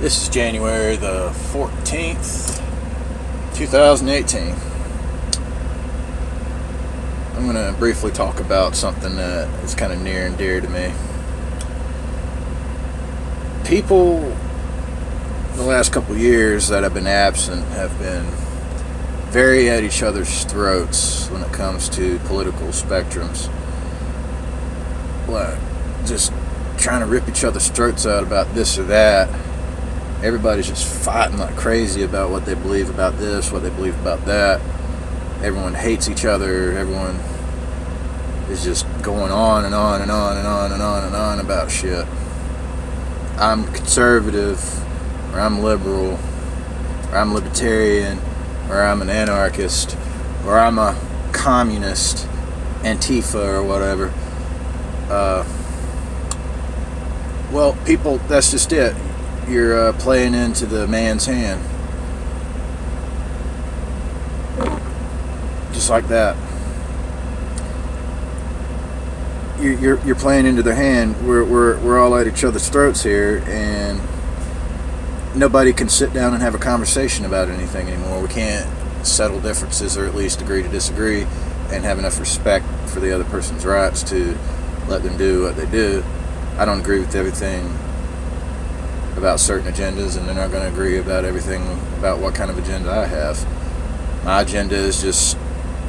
This is January the 14th, 2018. I'm going to briefly talk about something that is kind of near and dear to me. People, the last couple of years that I've been absent, have been very at each other's throats when it comes to political spectrums. Like, just trying to rip each other's throats out about this or that. Everybody's just fighting like crazy about what they believe about this, what they believe about that. Everyone hates each other. Everyone is just going on and on and on and on and on and on about shit. I'm conservative, or I'm liberal, or I'm libertarian, or I'm an anarchist, or I'm a communist, Antifa, or whatever. Well, people, that's just it. You're playing into the man's hand. Just like that. You're playing into their hand. We're all at each other's throats here, and nobody can sit down and have a conversation about anything anymore. We can't settle differences, or at least agree to disagree, and have enough respect for the other person's rights to let them do what they do. I don't agree with everything about certain agendas, and they're not going to agree about everything about what kind of agenda I have. My agenda is just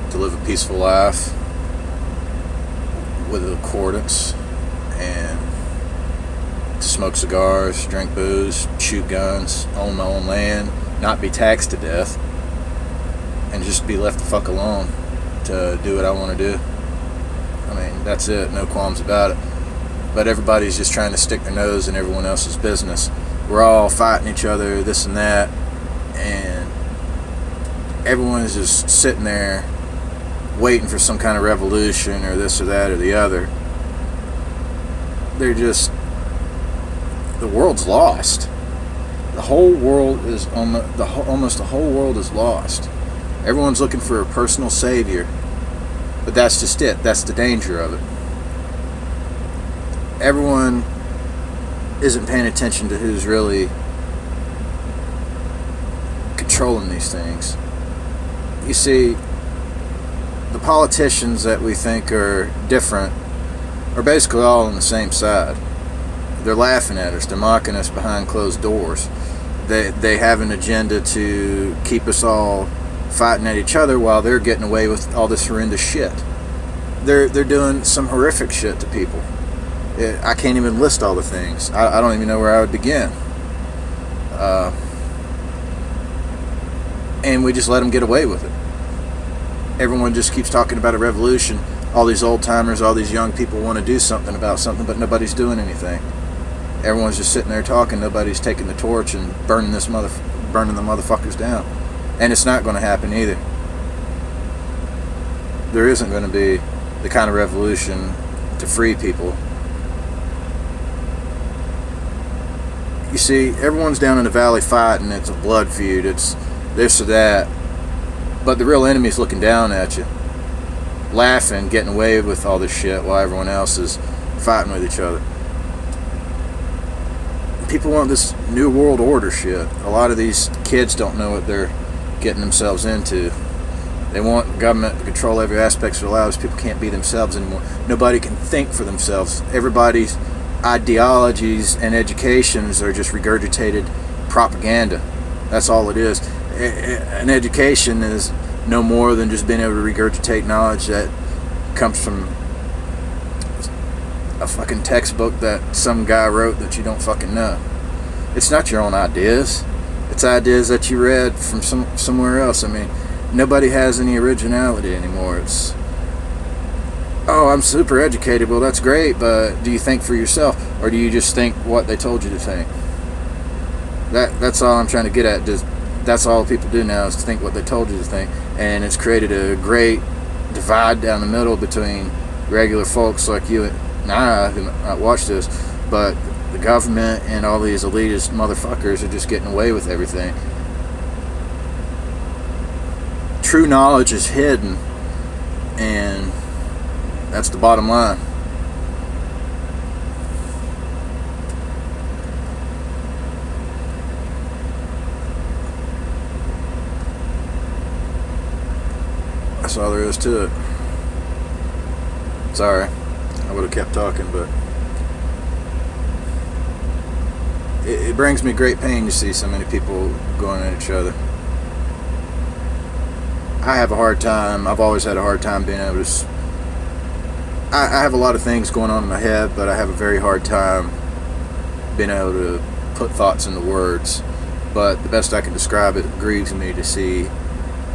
to live a peaceful life with accordance, and to smoke cigars, drink booze, shoot guns, own my own land, not be taxed to death, and just be left the fuck alone to do what I want to do. I mean, that's it, no qualms about it. But everybody's just trying to stick their nose in everyone else's business. We're all fighting each other, this and that, and everyone is just sitting there waiting for some kind of revolution or this or that or the other. They're just, the world's lost. The whole world is almost the whole world is lost. Everyone's looking for a personal savior, but that's just it. That's the danger of it. Everyone isn't paying attention to who's really controlling these things. You see, the politicians that we think are different are basically all on the same side. They're laughing at us. They're mocking us behind closed doors. They have an agenda to keep us all fighting at each other while they're getting away with all this horrendous shit. They're doing some horrific shit to people. I can't even list all the things. I don't even know where I would begin. And we just let them get away with it. Everyone just keeps talking about a revolution. All these old timers, all these young people want to do something about something, but nobody's doing anything. Everyone's just sitting there talking. Nobody's taking the torch and burning the motherfuckers down. And it's not going to happen either. There isn't going to be the kind of revolution to free people. You see, everyone's down in the valley fighting. It's a blood feud. It's this or that. But the real enemy's looking down at you, laughing, getting away with all this shit while everyone else is fighting with each other. People want this new world order shit. A lot of these kids don't know what they're getting themselves into. They want government to control every aspect of their lives. People can't be themselves anymore. Nobody can think for themselves. Everybody's ideologies and educations are just regurgitated propaganda. That's all it is. An education is no more than just being able to regurgitate knowledge that comes from a fucking textbook that some guy wrote that you don't fucking know. It's not your own ideas. It's ideas that you read from somewhere else. I mean, nobody has any originality anymore. It's, oh, I'm super educated. Well, that's great, but do you think for yourself, or do you just think what they told you to think? That's all I'm trying to get at. That's all people do now, is to think what they told you to think, and it's created a great divide down the middle between regular folks like you and I who watch this, but the government and all these elitist motherfuckers are just getting away with everything. True knowledge is hidden, and that's the bottom line. That's all there is to it. Sorry, I would have kept talking, but it brings me great pain to see so many people going at each other. I have a hard time. I've always had a hard time being able to. I have a lot of things going on in my head, but I have a very hard time being able to put thoughts into words. But the best I can describe it, it grieves me to see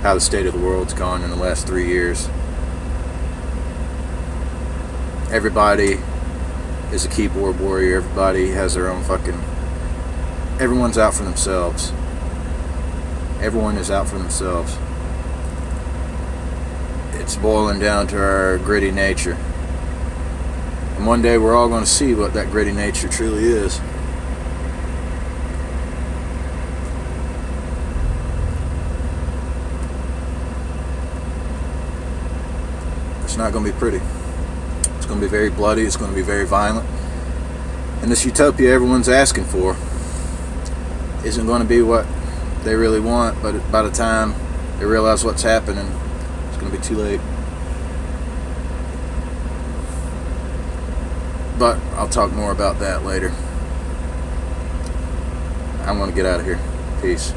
how the state of the world's gone in the last 3 years. Everybody is a keyboard warrior. Everybody has their own fucking... Everyone's out for themselves. Everyone is out for themselves. It's boiling down to our gritty nature. And one day we're all going to see what that gritty nature truly is. It's not going to be pretty. It's going to be very bloody. It's going to be very violent. And this utopia everyone's asking for isn't going to be what they really want, but by the time they realize what's happening, it's going to be too late. But I'll talk more about that later. I'm going to get out of here. Peace.